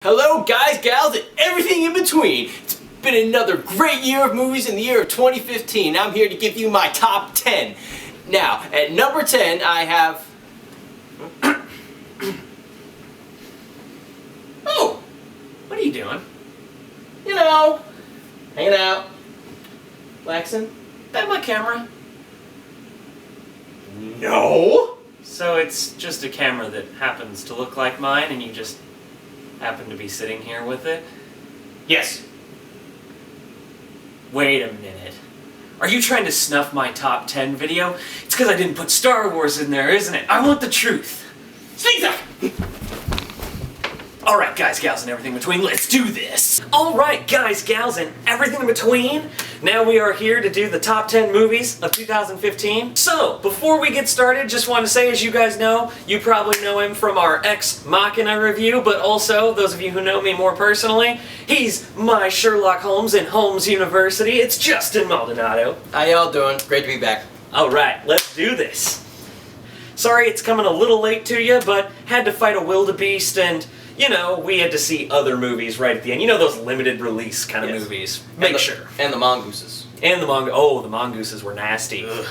Hello guys, gals, and everything in between. It's been another great year of movies in the year of 2015. I'm here to give you my top 10. Now, at number 10, I have... Oh! What are you doing? You know, hanging out, relaxing. Back my camera. No! So it's just a camera that happens to look like mine and you just happen to be sitting here with it? Yes. Wait a minute. Are you trying to snuff my top 10 video? It's because I didn't put Star Wars in there, isn't it? I want the truth. Speak up! Alright guys, gals, and everything in between, let's do this! Alright guys, gals, and everything in between, now we are here to do the top 10 movies of 2015. So, before we get started, just want to say, as you guys know, you probably know him from our Ex Machina review, but also, those of you who know me more personally, he's my Sherlock Holmes in Holmes University. It's Justin Maldonado. How y'all doing? Great to be back. Alright, let's do this. Sorry it's coming a little late to you, but had to fight a wildebeest and... you know, we had to see other movies right at the end. You know those limited release kind of movies. Make sure. And the mongooses. And the oh, the mongooses were nasty. Ugh.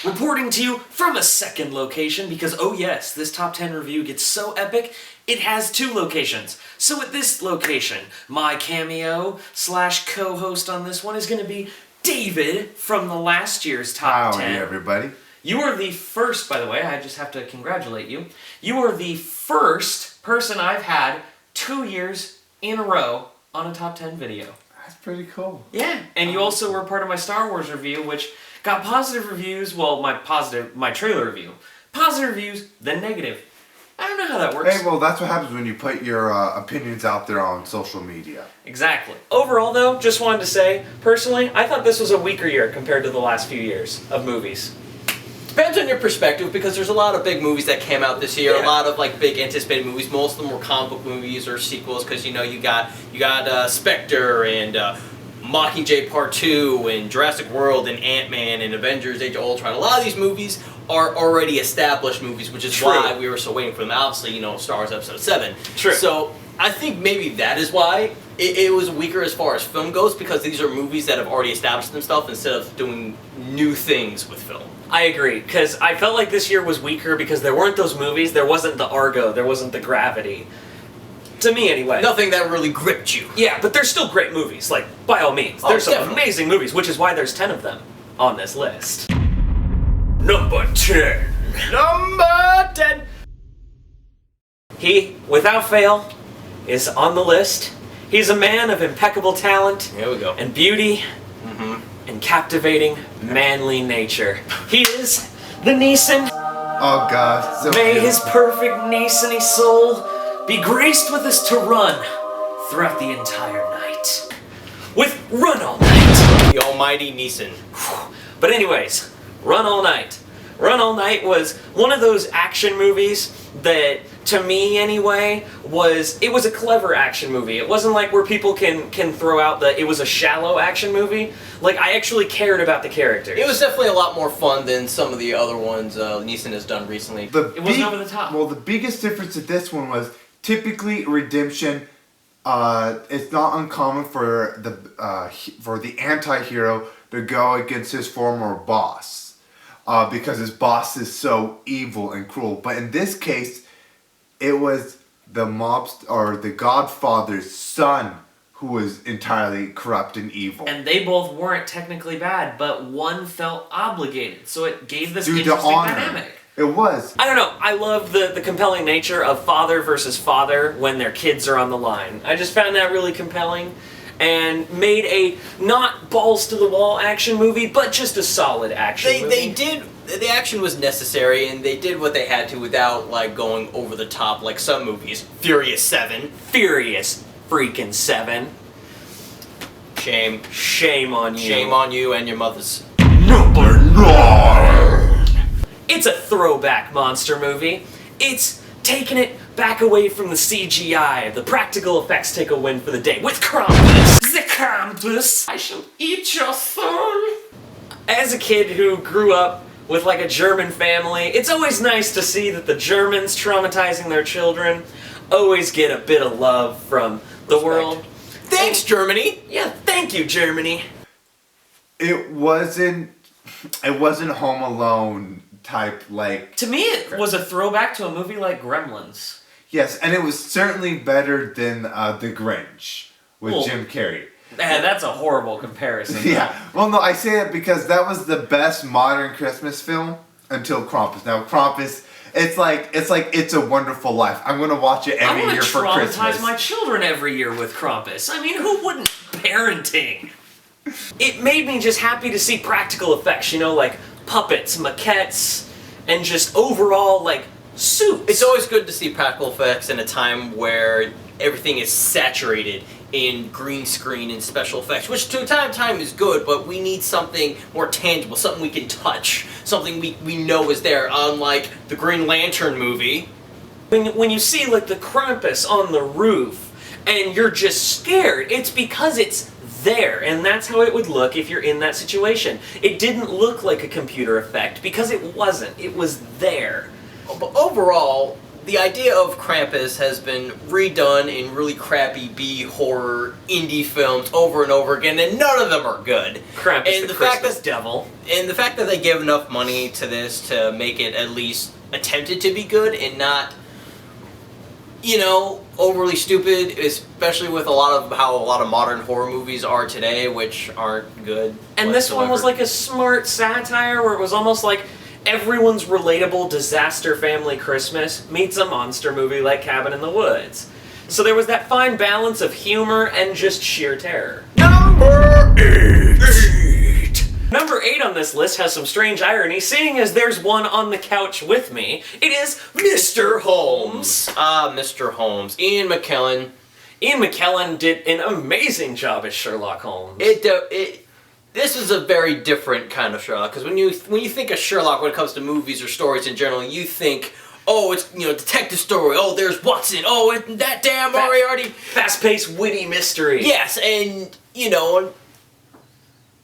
Reporting to you from a second location because, oh yes, this top 10 review gets so epic, it has two locations. So at this location, my cameo / co-host on this one is going to be David from the last year's top 10. Howdy, everybody. You are the first, by the way, I just have to congratulate you. You are the first person I've had 2 years in a row on a top 10 video. That's pretty cool. Yeah, and you also were part of my Star Wars review, which got positive reviews. Well, my trailer review. Positive reviews, then negative. I don't know how that works. Hey, well, that's what happens when you put your opinions out there on social media. Exactly. Overall, though, just wanted to say, personally, I thought this was a weaker year compared to the last few years of movies. Depends on your perspective, because there's a lot of big movies that came out this year. Yeah. A lot of like big anticipated movies. Most of them were comic book movies or sequels, because you know you got Spectre and Mockingjay Part 2 and Jurassic World and AntMan and Avengers: Age of Ultron. A lot of these movies are already established movies, which is why we were so waiting for them. Obviously, you know, Star Wars Episode 7. True. So I think maybe that is why it was weaker as far as film goes, because these are movies that have already established themselves instead of doing new things with film. I agree, because I felt like this year was weaker because there weren't those movies, there wasn't the Argo, there wasn't the Gravity. To me, anyway. Nothing that really gripped you. Yeah, but they're still great movies, like, by all means. There's some amazing movies, which is why there's 10 of them on this list. Number 10. Number 10. He, without fail, is on the list. He's a man of impeccable talent. Here we go. And beauty. And captivating, manly nature. He is the Neeson. Oh, God. So May beautiful. his perfect Neeson-y soul be graced with us to run throughout the entire night. With Run All Night. The almighty Neeson. But anyways, Run All Night. Run All Night was one of those action movies that, to me anyway, it was a clever action movie. It wasn't like where people can throw out it was a shallow action movie. Like, I actually cared about the characters. It was definitely a lot more fun than some of the other ones Neeson has done recently. It wasn't over the top. Well, the biggest difference with this one was typically redemption. It's not uncommon for the anti-hero to go against his former boss. Because his boss is so evil and cruel. But in this case, it was the Godfather's son who was entirely corrupt and evil. And they both weren't technically bad, but one felt obligated, so it gave this Due to interesting honor. dynamic. It was. I don't know, I love the compelling nature of father versus father when their kids are on the line. I just found that really compelling. And made a not balls to the wall action movie, but just a solid action movie. The action was necessary, and they did what they had to without like going over the top like some movies. Furious 7. Furious freaking 7. Shame. Shame on you. Shame on you and your mothers. Number 9. It's a throwback monster movie. It's taking it back away from the CGI. The practical effects take a win for the day with Krampus. The Krampus. I shall eat your soul. As a kid who grew up with like a German family, it's always nice to see that the Germans traumatizing their children always get a bit of love from the world. Thanks, Germany. Yeah, thank you, Germany. It wasn't Home Alone type like. To me, it was a throwback to a movie like Gremlins. Yes, and it was certainly better than The Grinch with Jim Carrey. That's a horrible comparison. Yeah. Well, no, I say it because that was the best modern Christmas film until Krampus. Now, Krampus, it's like It's a Wonderful Life. I'm gonna watch it every year for Christmas. I want to traumatize my children every year with Krampus. I mean, who wouldn't? Parenting. It made me just happy to see practical effects. You know, like puppets, maquettes, and just overall like suits. It's always good to see practical effects in a time where everything is saturated in green screen and special effects, which to time to time is good, but we need something more tangible, something we can touch, something we know is there, unlike the Green Lantern movie. When you see like the Krampus on the roof and you're just scared, it's because it's there, and that's how it would look if you're in that situation. It didn't look like a computer effect because it wasn't. It was there. But overall, the idea of Krampus has been redone in really crappy B-horror indie films over and over again, and none of them are good. Krampus, and the Christmas devil. And the fact that they give enough money to this to make it at least attempted to be good and not, you know, overly stupid, especially with how a lot of modern horror movies are today, which aren't good. And this one was like a smart satire where it was almost like everyone's relatable disaster family Christmas meets a monster movie like Cabin in the Woods. So there was that fine balance of humor and just sheer terror. Number 8! Number 8 on this list has some strange irony, seeing as there's one on the couch with me. It is Mr. Holmes. Mr. Holmes. Ian McKellen. Ian McKellen did an amazing job as Sherlock Holmes. This is a very different kind of Sherlock, because when you think of Sherlock when it comes to movies or stories in general, you think, oh, it's, you know, detective story, oh, there's Watson, oh, and that damn Moriarty. Fast-paced, witty mystery. Yes, and, you know,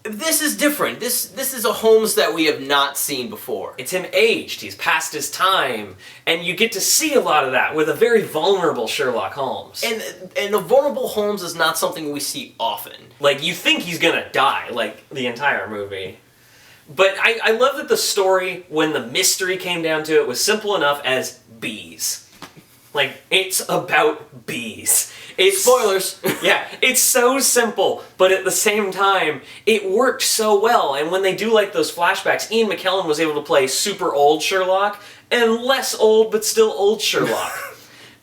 this is different. This is a Holmes that we have not seen before. It's him aged, he's past his time, and you get to see a lot of that with a very vulnerable Sherlock Holmes. And a vulnerable Holmes is not something we see often. Like, you think he's gonna die, like, the entire movie. But I love that the story, when the mystery came down to it, was simple enough as bees. Like, it's about bees. Spoilers! Yeah, it's so simple, but at the same time, it worked so well. And when they do, like, those flashbacks, Ian McKellen was able to play super old Sherlock and less old, but still old Sherlock.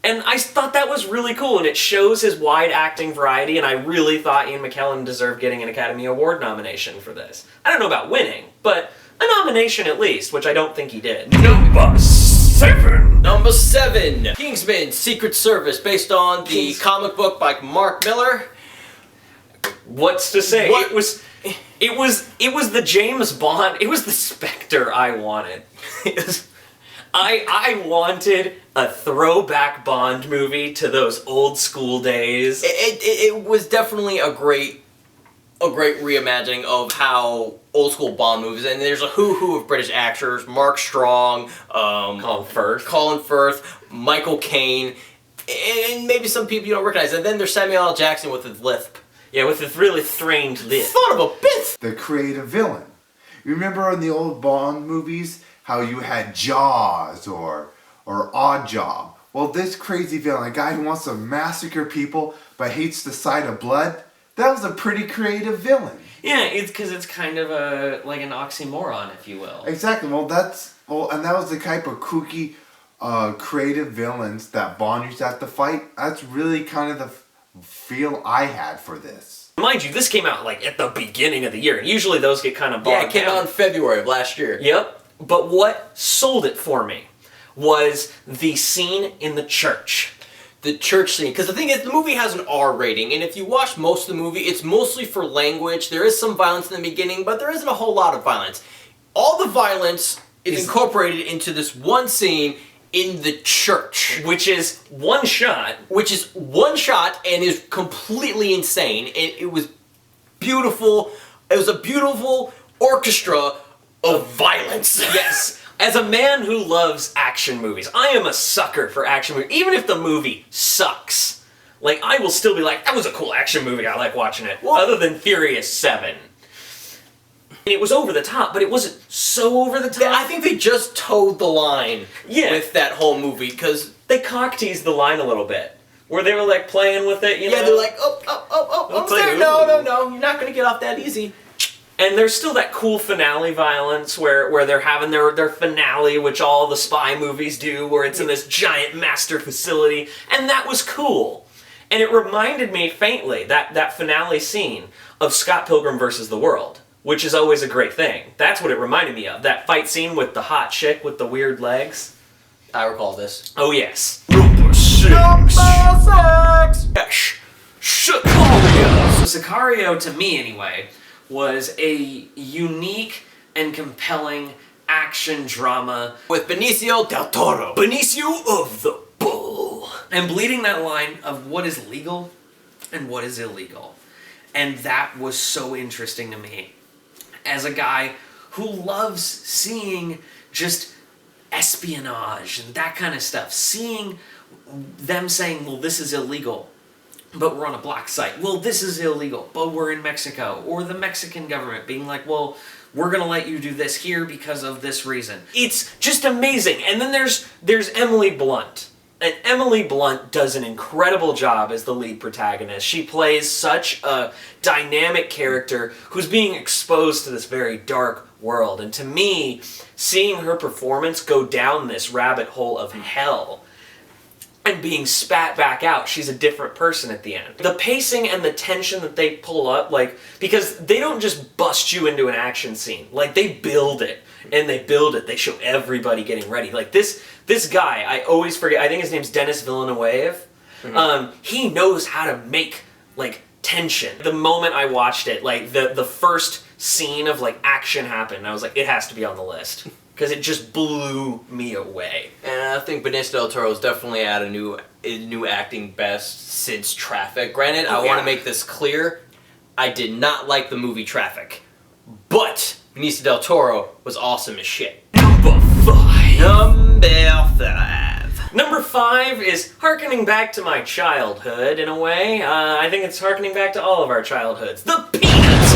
And I thought that was really cool, and it shows his wide acting variety, and I really thought Ian McKellen deserved getting an Academy Award nomination for this. I don't know about winning, but a nomination at least, which I don't think he did. Number 7! Number 7! Kingsman: Secret Service, based on the comic book by Mark Miller. What's to say? What? It was the James Bond, it was the Spectre I wanted. I wanted a throwback Bond movie to those old school days. It was definitely a great reimagining of how old school Bond movies, and there's a who of British actors: Mark Strong, Colin Firth, Michael Caine, and maybe some people you don't recognize. And then there's Samuel L. Jackson with his lisp. Yeah, with his really strained lisp. Son of a bitch! The creative villain. You remember in the old Bond movies how you had Jaws or Odd Job? Well, this crazy villain, a guy who wants to massacre people but hates the sight of blood, that was a pretty creative villain. Yeah, it's because it's kind of like an oxymoron, if you will. Exactly. And that was the type of kooky, creative villains that Bond used to have to fight. That's really kind of the feel I had for this. Mind you, this came out like at the beginning of the year. Usually those get kind of bogged down. Yeah, it came out in February of last year. Yep. But what sold it for me was the scene in the church. The church scene. Because the thing is, the movie has an R rating, and if you watch most of the movie, it's mostly for language. There is some violence in the beginning, but there isn't a whole lot of violence. All the violence is incorporated into this one scene in the church. Which is one shot. And is completely insane. And it was beautiful. It was a beautiful orchestra of violence. Yes. As a man who loves action movies, I am a sucker for action movies. Even if the movie sucks, like, I will still be like, that was a cool action movie, I like watching it. Well, other than Furious 7. It was over the top, but it wasn't so over the top. I think they just towed the line with that whole movie, because they cock-teased the line a little bit. Where they were, like, playing with it, you know? Yeah, they're like, oh, there, no, you're not going to get off that easy. And there's still that cool finale violence where they're having their finale, which all the spy movies do, where it's in this giant master facility, and that was cool. And it reminded me faintly, that finale scene, of Scott Pilgrim vs. the World, which is always a great thing. That's what it reminded me of, that fight scene with the hot chick with the weird legs. I recall this. Oh yes. Number 6! Sicario! So Sicario, to me anyway, was a unique and compelling action drama with Benicio del Toro. Benicio of the Bull. And bleeding that line of what is legal and what is illegal. And that was so interesting to me. As a guy who loves seeing just espionage and that kind of stuff. Seeing them saying, well, this is illegal, but we're on a black site. Well, this is illegal, but we're in Mexico. Or the Mexican government being like, well, we're going to let you do this here because of this reason. It's just amazing. And then there's Emily Blunt. And Emily Blunt does an incredible job as the lead protagonist. She plays such a dynamic character who's being exposed to this very dark world. And to me, seeing her performance go down this rabbit hole of hell and being spat back out, she's a different person at the end. The pacing and the tension that they pull up, like, because they don't just bust you into an action scene. Like, they build it, and they build it. They show everybody getting ready. Like, this guy, I always forget, I think his name's Dennis Villeneuve. Mm-hmm. He knows how to make, like, tension. The moment I watched it, like, the first scene of, like, action happened, I was like, it has to be on the list. Because it just blew me away. And I think Benicio del Toro is definitely at a new acting best since Traffic. Granted, I want to make this clear, I did not like the movie Traffic. But Benicio del Toro was awesome as shit. Number 5. Number 5 is hearkening back to my childhood, in a way. I think it's hearkening back to all of our childhoods. The Peanuts!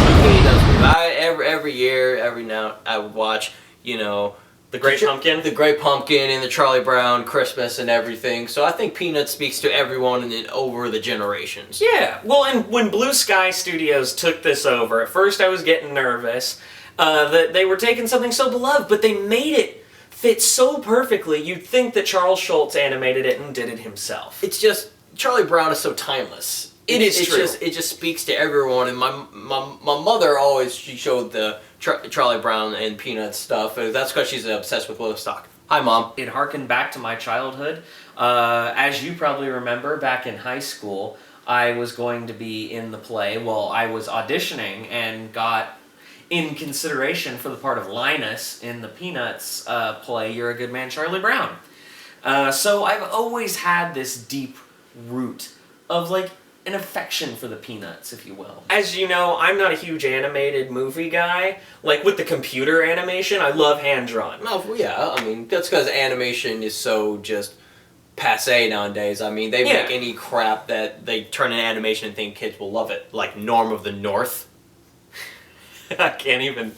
Every year, every now, I would watch, you know, The Great Pumpkin? The Great Pumpkin and the Charlie Brown Christmas and everything. So I think Peanuts speaks to everyone over the generations. Yeah. Well, and when Blue Sky Studios took this over, at first I was getting nervous that they were taking something so beloved, but they made it fit so perfectly. You'd think that Charles Schultz animated it and did it himself. It's just, Charlie Brown is so timeless. It is true. It just speaks to everyone. And my mother always, she showed the Charlie Brown and Peanuts stuff. That's because she's obsessed with Woodstock. Hi, Mom. It harkened back to my childhood. As you probably remember, back in high school, I was going to be in the play. Well, I was auditioning and got in consideration for the part of Linus in the Peanuts play, You're a Good Man, Charlie Brown. So I've always had this deep root of, like, an affection for the Peanuts, if you will. As you know, I'm not a huge animated movie guy. Like, with the computer animation, I love hand-drawn. Oh, yeah, I mean, that's because animation is so just passé nowadays. I mean, they make any crap that they turn in animation and think kids will love it. Like Norm of the North. I can't even...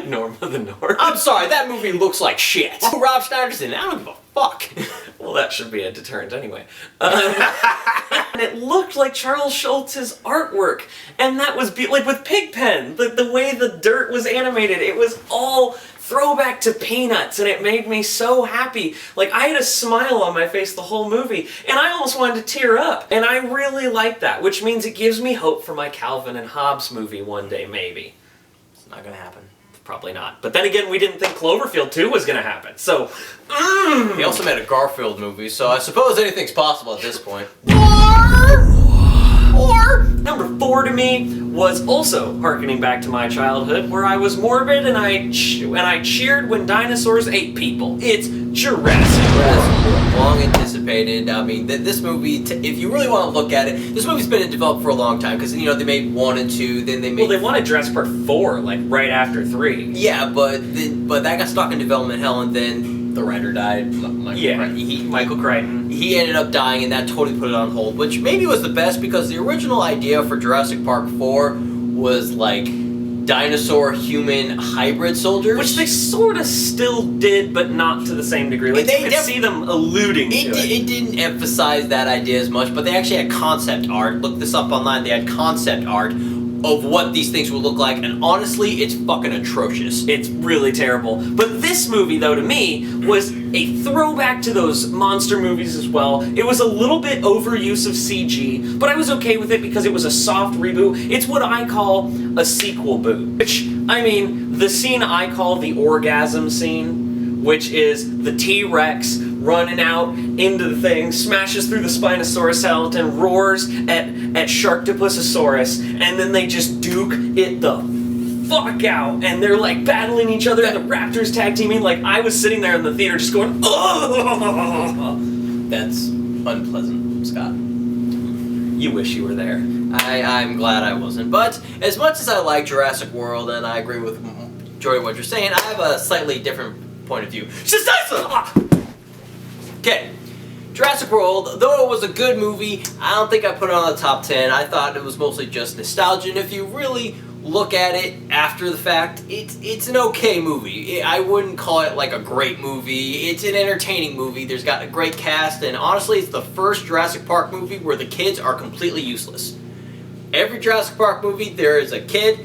Norm of the North. I'm sorry, that movie looks like shit. Rob Schneider's in it. I don't give a fuck. Well, that should be a deterrent anyway. And it looked like Charles Schultz's artwork. And that was, like, with Pigpen, the way the dirt was animated, it was all throwback to Peanuts, and it made me so happy. Like, I had a smile on my face the whole movie, and I almost wanted to tear up. And I really like that, which means it gives me hope for my Calvin and Hobbes movie one day, maybe. It's not gonna happen. Probably not. But then again, we didn't think Cloverfield 2 was going to happen, so... He also made a Garfield movie, so I suppose anything's possible at this point. Or number 4 to me was also harkening back to my childhood, where I was morbid and I cheered when dinosaurs ate people. It's Jurassic World. Long anticipated. anticipated. I mean, this movie, if you really want to look at it, this movie's been in development for a long time because they made 1 and 2, then they made. Well, they wanted Jurassic Park 4 like right after 3. Yeah, but that got stuck in development hell, and then the writer died. Michael Crichton. He ended up dying, and that totally put it on hold, which maybe was the best because the original idea for Jurassic Park 4 was like dinosaur-human hybrid soldiers. Which they sort of still did, but not to the same degree. Like, you could see them alluding to it. It didn't emphasize that idea as much, but they actually had concept art. Look this up online. They had concept art of what these things would look like, and honestly, it's fucking atrocious. It's really terrible. But this movie, though, to me, was a throwback to those monster movies as well. It was a little bit overuse of CG, but I was okay with it because it was a soft reboot. It's what I call a sequel boot. Which, I mean, the scene I call the orgasm scene, which is the T-Rex running out into the thing, smashes through the Spinosaurus skeleton, roars at Sharktopus, and then they just duke it the fuck out, and they're like battling each other, and the raptors tag teaming. Like, I was sitting there in the theater just going, oh! That's unpleasant, Scott. You wish you were there. I'm glad I wasn't. But as much as I like Jurassic World, and I agree with majority of what you're saying, I have a slightly different point of view. Okay, Jurassic World, though it was a good movie, I don't think I put it on the top 10. I thought it was mostly just nostalgia, and if you really look at it after the fact, it's an okay movie. I wouldn't call it like a great movie. It's an entertaining movie. There's got a great cast, and honestly, it's the first Jurassic Park movie where the kids are completely useless. Every Jurassic Park movie, there is a kid,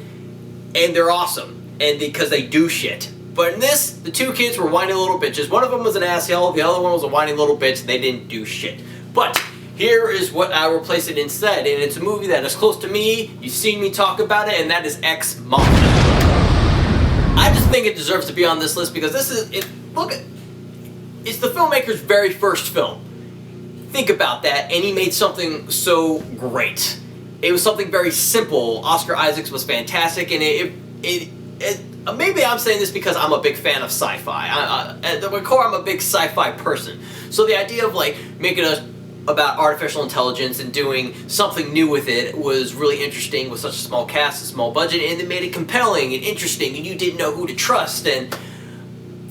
and they're awesome, and because they do shit. But in this, the 2 kids were whiny little bitches. One of them was an asshole, the other one was a whiny little bitch. They didn't do shit. But here is what I replace it instead, and it's a movie that is close to me. You've seen me talk about it, and that is Ex Machina. I just think it deserves to be on this list because this is it's the filmmaker's very first film. Think about that, and he made something so great. It was something very simple. Oscar Isaacs was fantastic, and maybe I'm saying this because I'm a big fan of sci-fi. At the core, I'm a big sci-fi person. So the idea of like making us about artificial intelligence and doing something new with it was really interesting with such a small cast, a small budget, and it made it compelling and interesting, and you didn't know who to trust. And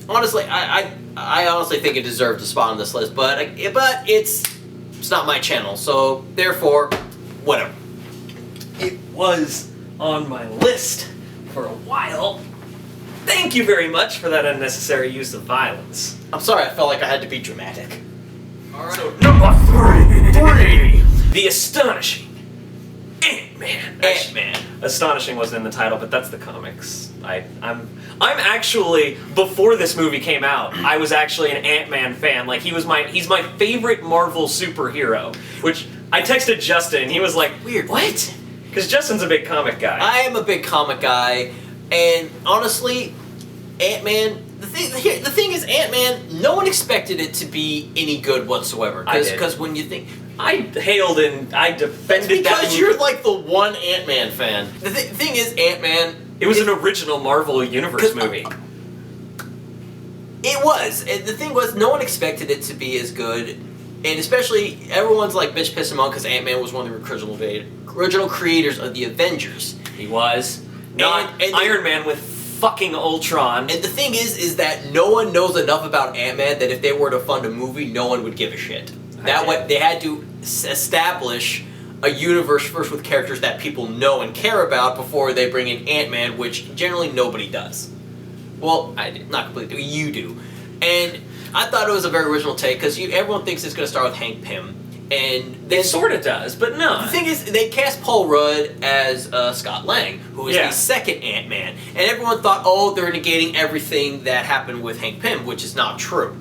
honestly, I honestly think it deserved a spot on this list, but it's not my channel, so therefore, whatever. It was on my list for a while. Thank you very much for that unnecessary use of violence. I'm sorry, I felt like I had to be dramatic. Alright. So, number 3! The astonishing AntMan. AntMan. Astonishing wasn't in the title, but that's the comics. I'm actually, before this movie came out, I was actually an AntMan fan. Like, he's my favorite Marvel superhero. Which, I texted Justin, and he was like, weird. What? Because Justin's a big comic guy. I am a big comic guy, and honestly, AntMan, the thing is, AntMan, no one expected it to be any good whatsoever. Because when you think... I hailed and I defended that because you're like the one AntMan fan. The thing is, AntMan... It was an original Marvel Universe movie. It was. And the thing was, no one expected it to be as good. And especially, everyone's like bitch pissing him off because AntMan was one of the original creators of the Avengers. He was. Not Iron Man with fucking Ultron. And the thing is that no one knows enough about AntMan that if they were to fund a movie, no one would give a shit. That way, they had to establish a universe first with characters that people know and care about before they bring in AntMan, which generally nobody does. Well, I did. Not completely. You do. And I thought it was a very original take because everyone thinks it's going to start with Hank Pym. And it sort of does, but no. The thing is, they cast Paul Rudd as Scott Lang, who is the second Ant-Man. And everyone thought, oh, they're negating everything that happened with Hank Pym, which is not true.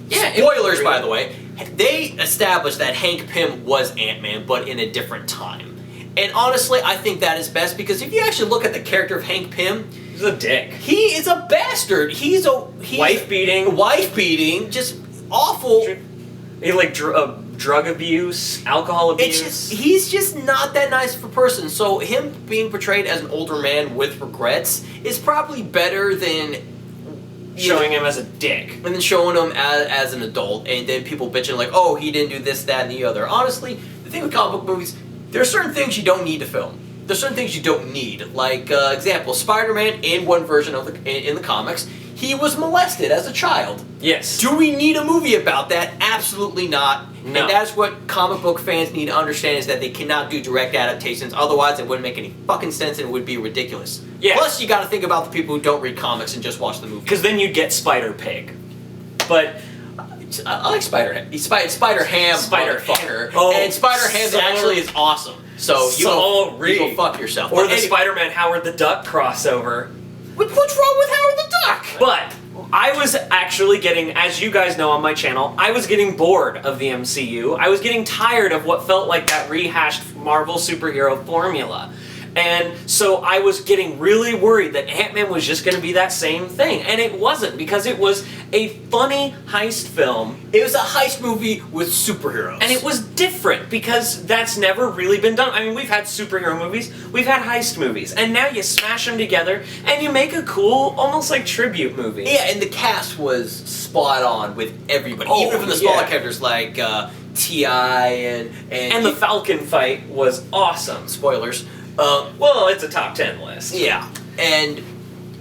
Yeah, spoilers, by the way. They established that Hank Pym was Ant-Man, but in a different time. And honestly, I think that is best because if you actually look at the character of Hank Pym, he's a dick. He is a bastard. He's wife beating, just awful. He drug abuse, alcohol abuse. He's just not that nice of a person. So him being portrayed as an older man with regrets is probably better than showing him as a dick. And then showing him as an adult, and then people bitching like, oh, he didn't do this, that, and the other. Honestly, the thing with comic book movies, there are certain things you don't need to film. There's certain things you don't need. Like, example, Spider-Man in one version of in the comics, he was molested as a child. Yes. Do we need a movie about that? Absolutely not. No. And that's what comic book fans need to understand, is that they cannot do direct adaptations. Otherwise, it wouldn't make any fucking sense and it would be ridiculous. Yeah. Plus, you got to think about the people who don't read comics and just watch the movie. Because then you'd get Spider-Pig. But I like Spider-Ham. Spider-Ham, Spider-Ham. Oh, and Spider-Ham actually is awesome. So you go fuck yourself. Or But the anyway, Spider-Man Howard the Duck crossover. what's wrong with Howard the Duck? But I was actually getting, as you guys know on my channel, I was getting bored of the MCU. I was getting tired of what felt like that rehashed Marvel superhero formula. And so I was getting really worried that Ant-Man was just going to be that same thing. And it wasn't, because it was a funny heist film. It was a heist movie with superheroes. And it was different, because that's never really been done. I mean, we've had superhero movies, we've had heist movies, and now you smash them together and you make a cool, almost like tribute movie. Yeah, and the cast was spot on with everybody. Oh, even from the smaller yeah. characters like T.I. And the Falcon fight was awesome. spoilers. Well, it's a top 10 list. Yeah, and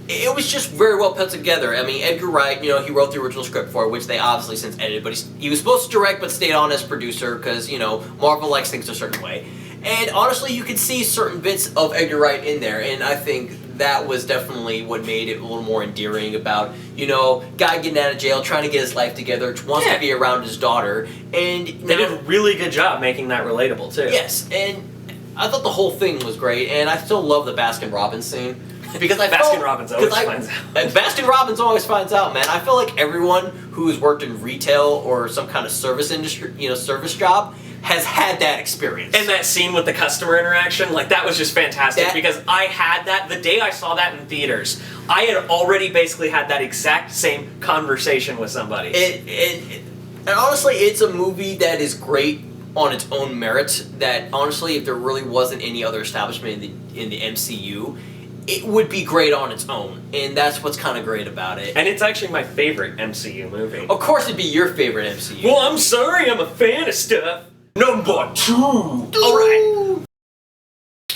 it was just very well put together. I mean, Edgar Wright, he wrote the original script for it, which they obviously since edited, but he was supposed to direct but stayed on as producer because, Marvel likes things a certain way. And honestly, you could see certain bits of Edgar Wright in there, and I think that was definitely what made it a little more endearing about, guy getting out of jail, trying to get his life together, wants to be around his daughter, and... They did a really good job making that relatable, too. Yes, and I thought the whole thing was great, and I still love the Baskin-Robbins scene. Because Baskin-Robbins always finds out. Baskin-Robbins always finds out, man. I feel like everyone who's worked in retail or some kind of service industry, service job, has had that experience. And that scene with the customer interaction, that was just fantastic, because I had that, the day I saw that in theaters, I had already basically had that exact same conversation with somebody. And honestly, it's a movie that is great on its own merits, that honestly, if there really wasn't any other establishment in the MCU, it would be great on its own, and that's what's kind of great about it. And it's actually my favorite MCU movie. Of course it'd be your favorite MCU. Well, I'm sorry, I'm a fan of stuff. Number 2! Alright.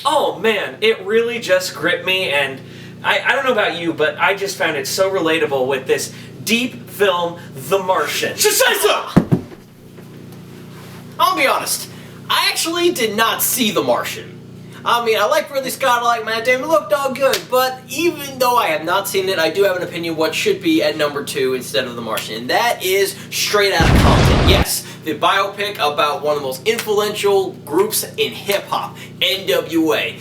Oh man, it really just gripped me, and I don't know about you, but I just found it so relatable with this deep film, The Martian. I'll be honest, I actually did not see The Martian. I mean, I like Ridley Scott, I like Matt Damon, looked all good, but even though I have not seen it, I do have an opinion what should be at number 2 instead of The Martian, and that is Straight Outta Compton. Yes, the biopic about one of the most influential groups in hip-hop, NWA.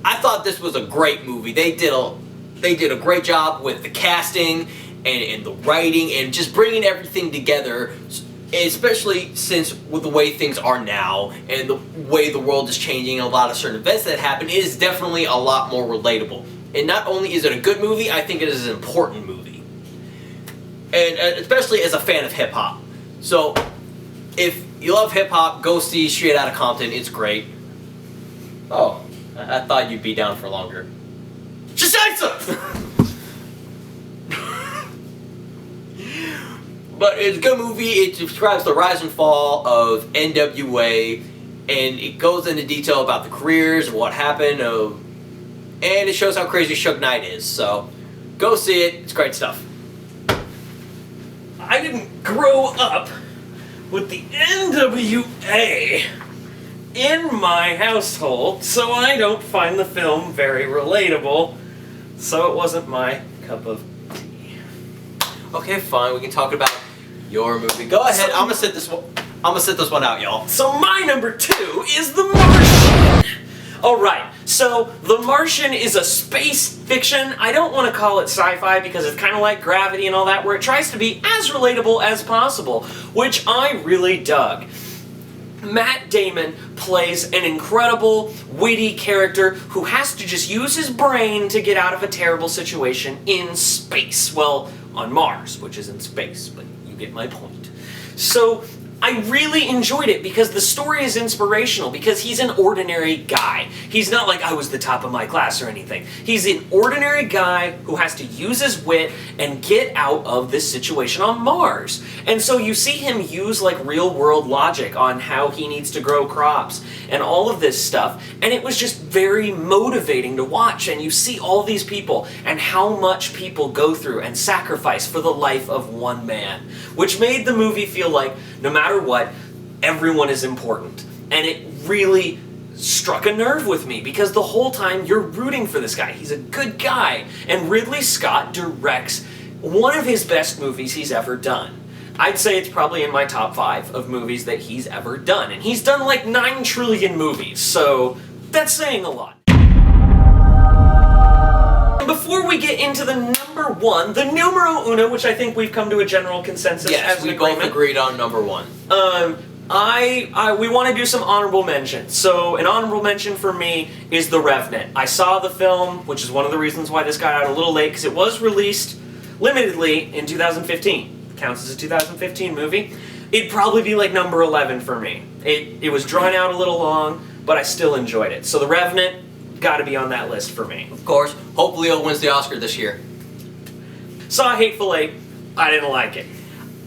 I thought this was a great movie. They did a great job with the casting and the writing and just bringing everything together. Especially since with the way things are now and the way the world is changing and a lot of certain events that happen, it is definitely a lot more relatable. And not only is it a good movie, I think it is an important movie. And especially as a fan of hip-hop. So, if you love hip-hop, go see Straight Outta Compton, it's great. Oh, I thought you'd be down for longer. But it's a good movie. It describes the rise and fall of NWA, and it goes into detail about the careers and what happened, and it shows how crazy Suge Knight is. So, go see it. It's great stuff. I didn't grow up with the NWA in my household, so I don't find the film very relatable. So it wasn't my cup of tea. Okay, fine. We can talk about your movie. Go ahead. I'm gonna sit this one out, y'all. So my number 2 is The Martian. Alright, so The Martian is a space fiction. I don't want to call it sci-fi because it's kind of like Gravity and all that, where it tries to be as relatable as possible, which I really dug. Matt Damon plays an incredible, witty character who has to just use his brain to get out of a terrible situation in space. Well, on Mars, which is in space, but you get my point. So, I really enjoyed it because the story is inspirational, because he's an ordinary guy. He's not like, I was the top of my class or anything. He's an ordinary guy who has to use his wit and get out of this situation on Mars. And so you see him use like real world logic on how he needs to grow crops and all of this stuff. And it was just very motivating to watch. And you see all these people and how much people go through and sacrifice for the life of one man, which made the movie feel like no matter what, everyone is important. And it really struck a nerve with me because the whole time you're rooting for this guy. He's a good guy. And Ridley Scott directs one of his best movies he's ever done. I'd say it's probably in my top 5 of movies that he's ever done. And he's done like 9 trillion movies, so that's saying a lot. Before we get into the number 1, the numero uno, which I think we've come to a general consensus as we both agreed on number 1. We want to do some honorable mentions. So an honorable mention for me is The Revenant. I saw the film, which is one of the reasons why this got out a little late, because it was released limitedly in 2015. Counts as a 2015 movie. It'd probably be like number 11 for me. It was drawn out a little long, but I still enjoyed it. So The Revenant, got to be on that list for me. Of course. Hopefully Leo wins the Oscar this year. Saw Hateful Eight. I didn't like it.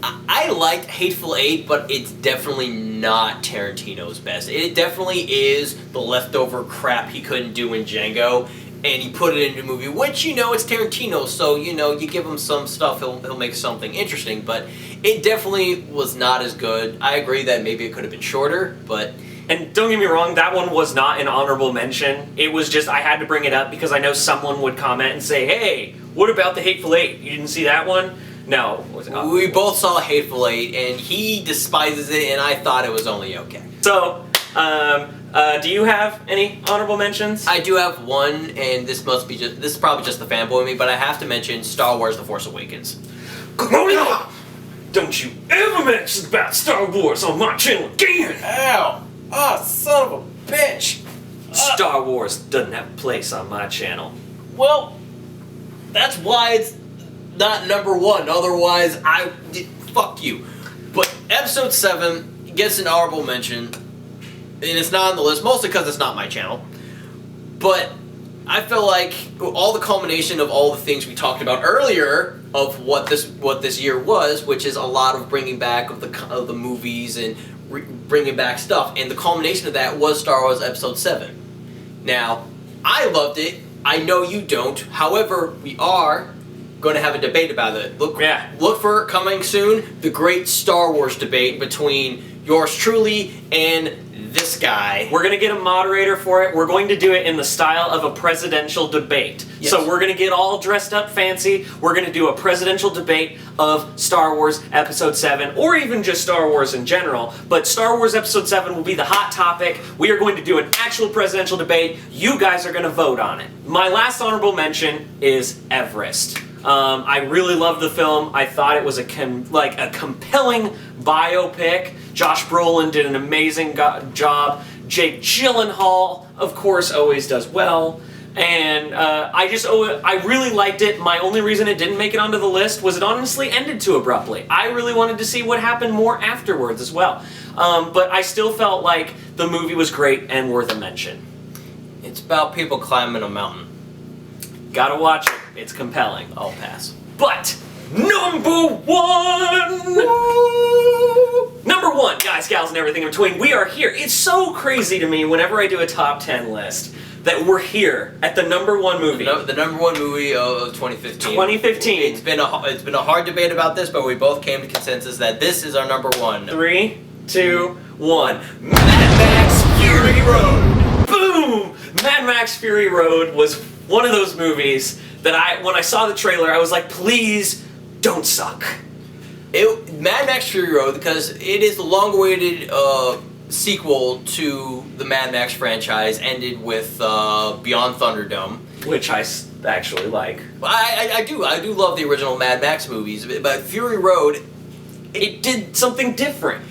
I liked Hateful Eight, but it's definitely not Tarantino's best. It definitely is the leftover crap he couldn't do in Django, and he put it into a movie, which, you know, it's Tarantino, so, you know, you give him some stuff, he'll make something interesting, but it definitely was not as good. I agree that maybe it could have been shorter, but... And don't get me wrong, that one was not an honorable mention. It was just, I had to bring it up because I know someone would comment and say, hey, what about the Hateful Eight? You didn't see that one? No. We both saw Hateful Eight, and he despises it, and I thought it was only okay. So, do you have any honorable mentions? I do have one, and this is probably just the fanboy in me, but I have to mention Star Wars The Force Awakens. Don't you ever mention about Star Wars on my channel again! Ow! Oh, son of a bitch! Star Wars doesn't have a place on my channel. Well, that's why it's not number 1. Otherwise, fuck you. But Episode 7 gets an honorable mention, and it's not on the list, mostly because it's not my channel. But I feel like all the culmination of all the things we talked about earlier of what this year was, which is a lot of bringing back of the movies and bringing back stuff, and the culmination of that was Star Wars Episode 7. Now, I loved it. I know you don't. However, we are going to have a debate about it. Look for it coming soon. The great Star Wars debate between yours truly and this guy. We're going to get a moderator for it. We're going to do it in the style of a presidential debate. Yes. So we're going to get all dressed up fancy. We're going to do a presidential debate of Star Wars Episode 7, or even just Star Wars in general. But Star Wars Episode 7 will be the hot topic. We are going to do an actual presidential debate. You guys are going to vote on it. My last honorable mention is Everest. I really loved the film. I thought it was a compelling biopic. Josh Brolin did an amazing job. Jake Gyllenhaal, of course, always does well. And I really liked it. My only reason it didn't make it onto the list was it honestly ended too abruptly. I really wanted to see what happened more afterwards as well. But I still felt like the movie was great and worth a mention. It's about people climbing a mountain. Gotta watch it. It's compelling. I'll pass. But number 1! Number 1, guys, gals, and everything in between. We are here. It's so crazy to me whenever I do a top 10 list that we're here at the number 1 movie. The number 1 movie of 2015. 2015. It's been a hard debate about this, but we both came to consensus that this is our number 1. 3, 2, 1. Mad Max Fury Road. Boom! Mad Max Fury Road was one of those movies that when I saw the trailer, I was like, please don't suck. Mad Max Fury Road, because it is the long-awaited sequel to the Mad Max franchise, ended with Beyond Thunderdome, which I actually like. I do love the original Mad Max movies, but Fury Road, it did something different.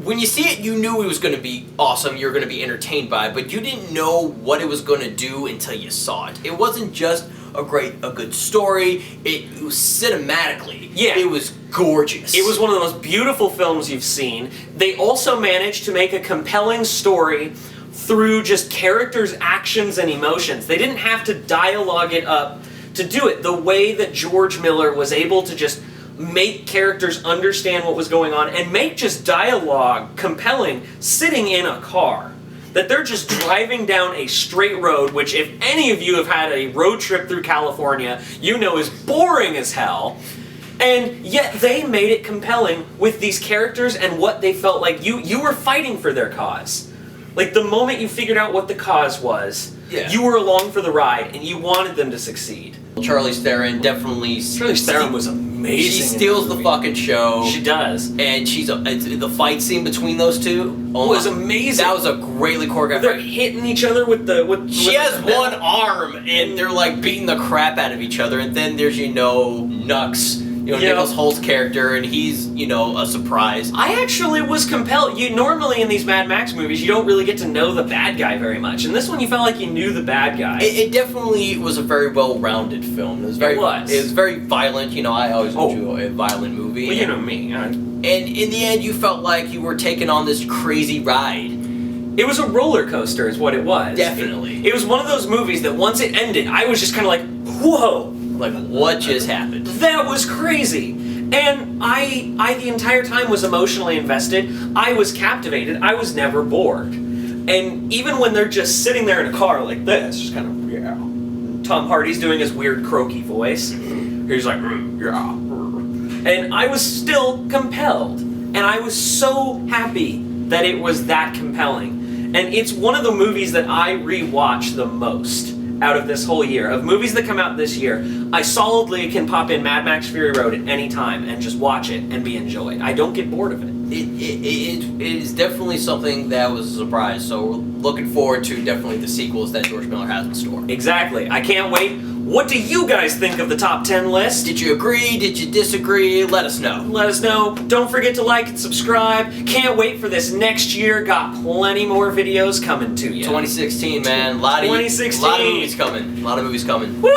When you see it, you knew it was going to be awesome, you were going to be entertained by it, but you didn't know what it was going to do until you saw it. It wasn't just a good story. It was cinematically. Yeah. It was gorgeous. It was one of the most beautiful films you've seen. They also managed to make a compelling story through just characters' actions and emotions. They didn't have to dialogue it up to do it. The way that George Miller was able to just make characters understand what was going on and make just dialogue compelling sitting in a car. That they're just driving down a straight road, which if any of you have had a road trip through California, you know is boring as hell. And yet they made it compelling with these characters and what they felt like you were fighting for their cause. Like the moment you figured out what the cause was, you were along for the ride and you wanted them to succeed. Charlize Theron definitely. Charlize Theron was amazing. She steals the fucking show. She does. And the fight scene between those two. Oh, it was amazing. That was a greatly choreographed. They're hitting each other with the. She has one arm, and they're like beating the crap out of each other. And then there's Nux. Nicholas Holt's character, and he's, a surprise. I actually was compelled. Normally in these Mad Max movies, you don't really get to know the bad guy very much. In this one, you felt like you knew the bad guy. It definitely was a very well-rounded film. It was very violent. I always enjoy a violent movie. Well, you know me. And in the end, you felt like you were taking on this crazy ride. It was a roller coaster, is what it was. Definitely. It was one of those movies that once it ended, I was just kind of like, whoa. Like, what just happened? That was crazy. And I the entire time was emotionally invested. I was captivated. I was never bored. And even when they're just sitting there in a car like this, just kind of, yeah. Tom Hardy's doing his weird croaky voice. He's like, yeah. And I was still compelled. And I was so happy that it was that compelling. And it's one of the movies that I rewatch the most out of this whole year. Of movies that come out this year, I solidly can pop in Mad Max Fury Road at any time and just watch it and be enjoyed. I don't get bored of it. It is definitely something that was a surprise, so we're looking forward to definitely the sequels that George Miller has in store. Exactly. I can't wait. What do you guys think of the top 10 list? Did you agree? Did you disagree? Let us know. Let us know. Don't forget to like and subscribe. Can't wait for this next year. Got plenty more videos coming to you. 2016, man. A lot of movies coming. Woo!